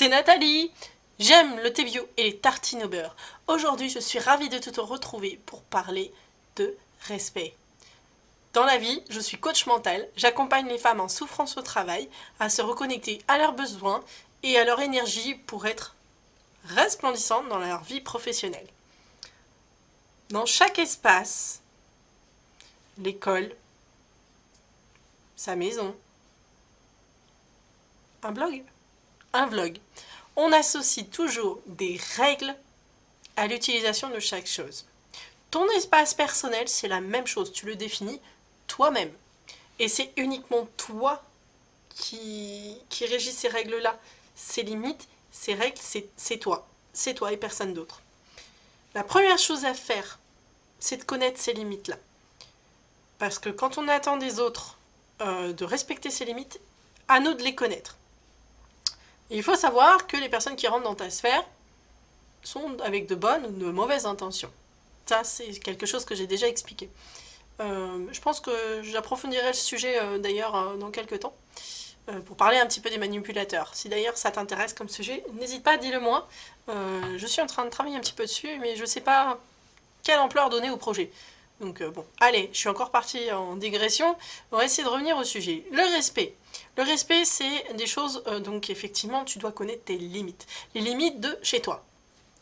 c'est Nathalie. J'aime le thé bio et les tartines au beurre. Aujourd'hui, je suis ravie de te retrouver pour parler de respect. Dans la vie, je suis coach mental. J'accompagne les femmes en souffrance au travail à se reconnecter à leurs besoins et à leur énergie pour être resplendissantes dans leur vie professionnelle. Dans chaque espace, l'école, sa maison, un vlog, on associe toujours des règles à l'utilisation de chaque chose. Ton espace personnel, c'est la même chose, tu le définis toi-même. Et c'est uniquement toi qui régis ces règles-là. Ces limites, ces règles, c'est toi. C'est toi et personne d'autre. La première chose à faire, c'est de connaître ces limites-là. Parce que quand on attend des autres de respecter ces limites, à nous de les connaître. Et il faut savoir que les personnes qui rentrent dans ta sphère sont avec de bonnes ou de mauvaises intentions. Ça, c'est quelque chose que j'ai déjà expliqué. Je pense que j'approfondirai le sujet d'ailleurs dans quelques temps pour parler un petit peu des manipulateurs. Si d'ailleurs ça t'intéresse comme sujet, n'hésite pas, dis-le moi. Je suis en train de travailler un petit peu dessus, mais je ne sais pas quelle ampleur donner au projet. Donc bon, allez, je suis encore partie en digression. On va essayer de revenir au sujet. Le respect. Le respect, c'est des choses, donc effectivement, tu dois connaître tes limites. Les limites de chez toi.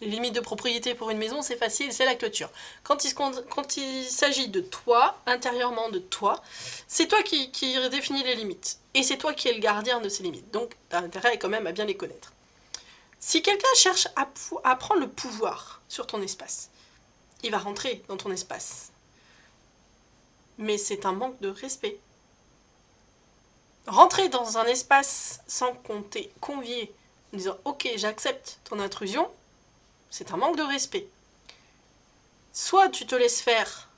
Les limites de propriété pour une maison, c'est facile, c'est la clôture. Quand il s'agit de toi, intérieurement de toi, c'est toi qui définis les limites. Et c'est toi qui es le gardien de ces limites. Donc, tu as intérêt quand même à bien les connaître. Si quelqu'un cherche à prendre le pouvoir sur ton espace, il va rentrer dans ton espace. Mais c'est un manque de respect. Rentrer dans un espace sans qu'on t'ait convié, en disant « Ok, j'accepte ton intrusion », c'est un manque de respect. Soit tu te laisses faire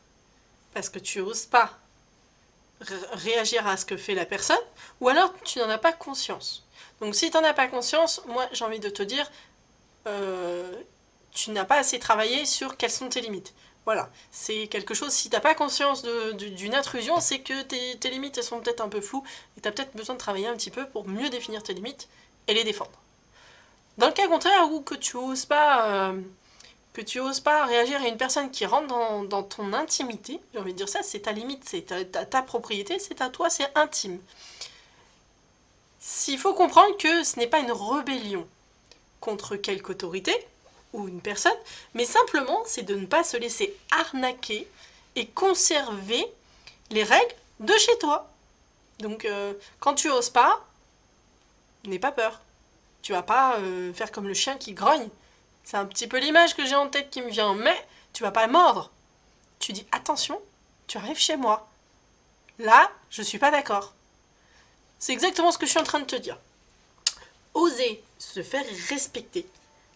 parce que tu n'oses pas réagir à ce que fait la personne, ou alors tu n'en as pas conscience. Donc si tu n'en as pas conscience, moi j'ai envie de te dire, tu n'as pas assez travaillé sur quelles sont tes limites. Voilà, c'est quelque chose, si tu n'as pas conscience d'une intrusion, c'est que tes limites elles sont peut-être un peu floues, et tu as peut-être besoin de travailler un petit peu pour mieux définir tes limites et les défendre. Dans le cas contraire, où que tu n'oses pas réagir à une personne qui rentre dans ton intimité, j'ai envie de dire ça, c'est ta limite, c'est ta propriété, c'est à toi, c'est intime. Il faut comprendre que ce n'est pas une rébellion contre quelque autorité ou une personne, mais simplement c'est de ne pas se laisser arnaquer et conserver les règles de chez toi. Donc quand tu oses pas, n'aie pas peur. Tu vas pas faire comme le chien qui grogne. C'est un petit peu l'image que j'ai en tête qui me vient, mais tu vas pas le mordre. Tu dis attention, tu arrives chez moi. Là, je suis pas d'accord. C'est exactement ce que je suis en train de te dire. Oser se faire respecter,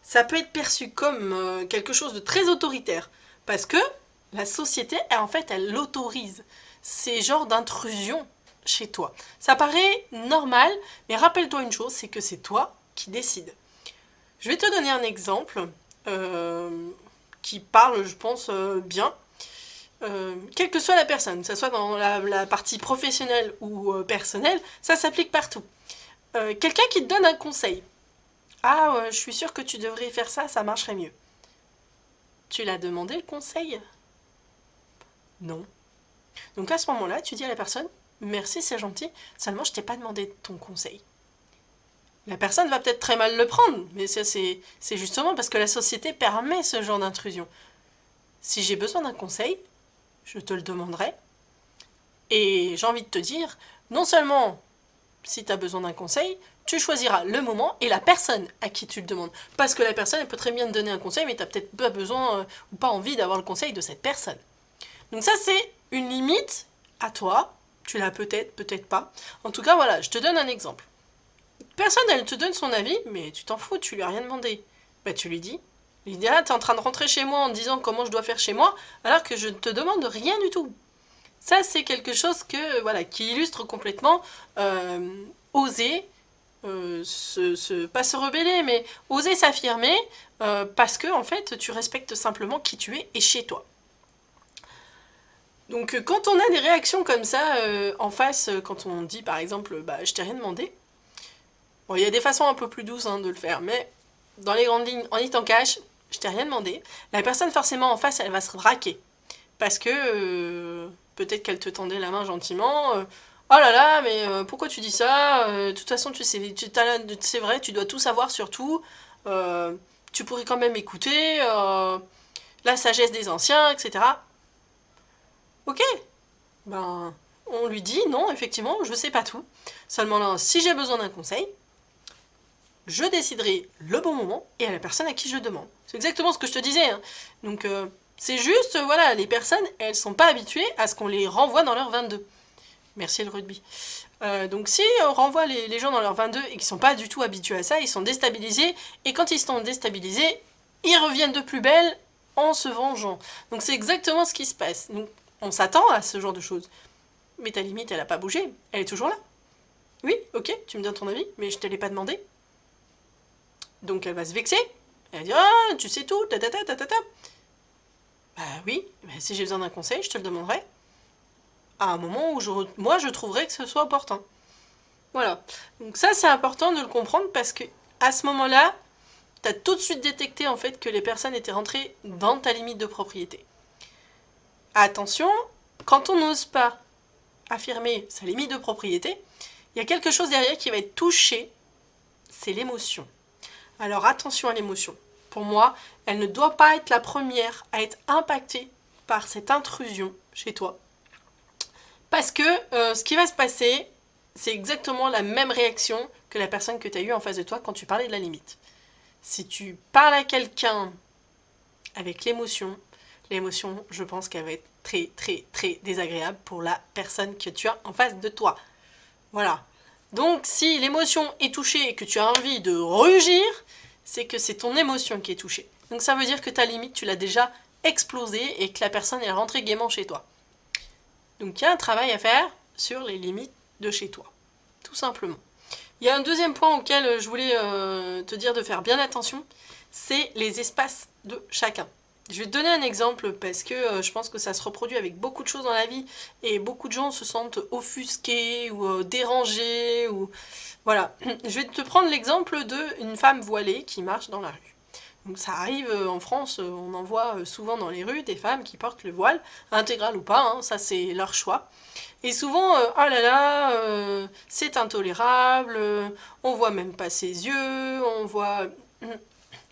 ça peut être perçu comme quelque chose de très autoritaire, parce que la société, elle l'autorise. Ces genres d'intrusion chez toi. Ça paraît normal, mais rappelle-toi une chose, c'est que c'est toi qui décides. Je vais te donner un exemple qui parle, je pense, bien. Quelle que soit la personne, que ce soit dans la partie professionnelle ou personnelle, ça s'applique partout. Quelqu'un qui te donne un conseil. Ah, je suis sûre que tu devrais faire ça, ça marcherait mieux. Tu l'as demandé le conseil? Non. Donc à ce moment-là, tu dis à la personne, merci, c'est gentil, seulement je t'ai pas demandé ton conseil. La personne va peut-être très mal le prendre, mais c'est justement parce que la société permet ce genre d'intrusion. Si j'ai besoin d'un conseil, je te le demanderai. Et j'ai envie de te dire, non seulement si tu as besoin d'un conseil, tu choisiras le moment et la personne à qui tu le demandes. Parce que la personne, elle peut très bien te donner un conseil, mais tu n'as peut-être pas besoin ou pas envie d'avoir le conseil de cette personne. Donc ça, c'est une limite à toi. Tu l'as peut-être, peut-être pas. En tout cas, voilà, je te donne un exemple. Personne, elle te donne son avis, mais tu t'en fous, tu lui as rien demandé. Bah, tu lui dis. L'idéal, tu es en train de rentrer chez moi en disant comment je dois faire chez moi, alors que je ne te demande rien du tout. Ça, c'est quelque chose qui illustre complètement oser, pas se rebeller, mais oser s'affirmer parce que, en fait, tu respectes simplement qui tu es et chez toi. Donc, quand on a des réactions comme ça en face, quand on dit, par exemple, bah, je t'ai rien demandé, Bon, il y a des façons un peu plus douces de le faire, mais dans les grandes lignes, en étant cash, je t'ai rien demandé. La personne forcément en face, elle va se braquer. Parce que peut-être qu'elle te tendait la main gentiment. Oh là là, mais pourquoi tu dis ça? De toute façon, c'est vrai, tu dois tout savoir sur tout. Tu pourrais quand même écouter. La sagesse des anciens, etc. Ok, ben on lui dit non, effectivement, je sais pas tout. Seulement là, si j'ai besoin d'un conseil, je déciderai le bon moment et à la personne à qui je demande. C'est exactement ce que je te disais. Donc c'est juste, voilà, les personnes, elles sont pas habituées à ce qu'on les renvoie dans leur 22. Merci le rugby. Donc si on renvoie les gens dans leur 22 et qu'ils sont pas du tout habitués à ça, ils sont déstabilisés, et quand ils sont déstabilisés, ils reviennent de plus belle en se vengeant. Donc c'est exactement ce qui se passe. Donc on s'attend à ce genre de choses. Mais ta limite, elle a pas bougé, elle est toujours là. Oui, ok, tu me donnes ton avis, mais je te l'ai pas demandé. Donc elle va se vexer, elle va dire ah, tu sais tout, tatata, tatata. Bah oui, bah, si j'ai besoin d'un conseil, je te le demanderai. À un moment où moi je trouverais que ce soit opportun. Voilà. Donc ça c'est important de le comprendre parce que à ce moment-là, tu as tout de suite détecté en fait que les personnes étaient rentrées dans ta limite de propriété. Attention, quand on n'ose pas affirmer sa limite de propriété, il y a quelque chose derrière qui va être touché, c'est l'émotion. Alors attention à l'émotion. Pour moi, elle ne doit pas être la première à être impactée par cette intrusion chez toi. Parce que ce qui va se passer, c'est exactement la même réaction que la personne que tu as eue en face de toi quand tu parlais de la limite. Si tu parles à quelqu'un avec l'émotion, je pense qu'elle va être très très très désagréable pour la personne que tu as en face de toi. Voilà. Donc si l'émotion est touchée et que tu as envie de rugir, c'est que c'est ton émotion qui est touchée. Donc ça veut dire que ta limite, tu l'as déjà explosée et que la personne est rentrée gaiement chez toi. Donc il y a un travail à faire sur les limites de chez toi. Tout simplement. Il y a un deuxième point auquel je voulais te dire de faire bien attention, c'est les espaces de chacun. Je vais te donner un exemple parce que je pense que ça se reproduit avec beaucoup de choses dans la vie et beaucoup de gens se sentent offusqués ou dérangés. Ou... Voilà. Je vais te prendre l'exemple d'une femme voilée qui marche dans la rue. Donc ça arrive en France, on en voit souvent dans les rues des femmes qui portent le voile, intégral ou pas, ça c'est leur choix. Et souvent, oh là là, c'est intolérable, on voit même pas ses yeux, on voit...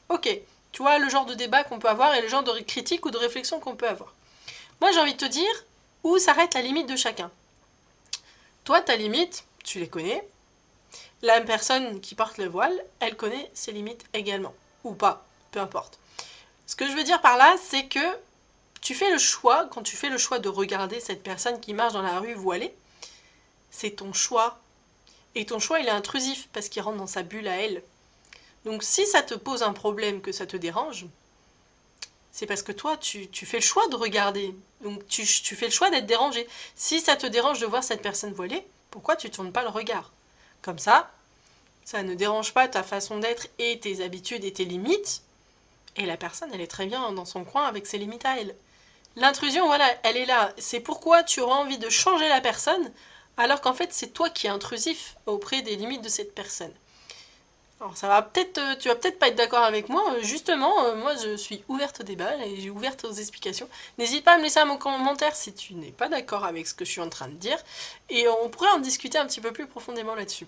Ok, tu vois le genre de débat qu'on peut avoir et le genre de critique ou de réflexion qu'on peut avoir. Moi j'ai envie de te dire où s'arrête la limite de chacun. Toi, ta limite, tu les connais. La personne qui porte le voile, elle connaît ses limites également. Ou pas, peu importe. Ce que je veux dire par là, c'est que tu fais le choix, quand tu fais le choix de regarder cette personne qui marche dans la rue voilée, c'est ton choix. Et ton choix, il est intrusif parce qu'il rentre dans sa bulle à elle. Donc si ça te pose un problème, que ça te dérange, c'est parce que toi, tu fais le choix de regarder. Donc tu fais le choix d'être dérangé. Si ça te dérange de voir cette personne voilée, pourquoi tu ne tournes pas le regard? Comme ça ne dérange pas ta façon d'être et tes habitudes et tes limites. Et la personne, elle est très bien dans son coin avec ses limites à elle. L'intrusion, voilà, elle est là. C'est pourquoi tu auras envie de changer la personne, alors qu'en fait, c'est toi qui es intrusif auprès des limites de cette personne. Alors ça va peut-être, tu vas peut-être pas être d'accord avec moi. Justement, moi je suis ouverte au débat et j'ai ouverte aux explications. N'hésite pas à me laisser un commentaire si tu n'es pas d'accord avec ce que je suis en train de dire. Et on pourrait en discuter un petit peu plus profondément là-dessus.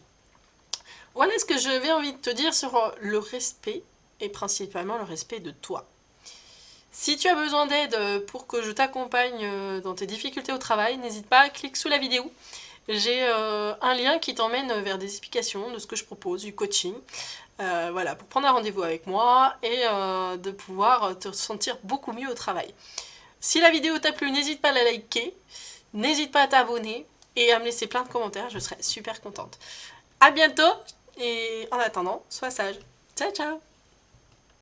Voilà ce que j'avais envie de te dire sur le respect, et principalement le respect de toi. Si tu as besoin d'aide pour que je t'accompagne dans tes difficultés au travail, n'hésite pas, clique sous la vidéo. J'ai un lien qui t'emmène vers des explications de ce que je propose, du coaching. Voilà, pour prendre un rendez-vous avec moi et de pouvoir te sentir beaucoup mieux au travail. Si la vidéo t'a plu, n'hésite pas à la liker, n'hésite pas à t'abonner et à me laisser plein de commentaires, je serai super contente. A bientôt et en attendant, sois sage. Ciao ciao.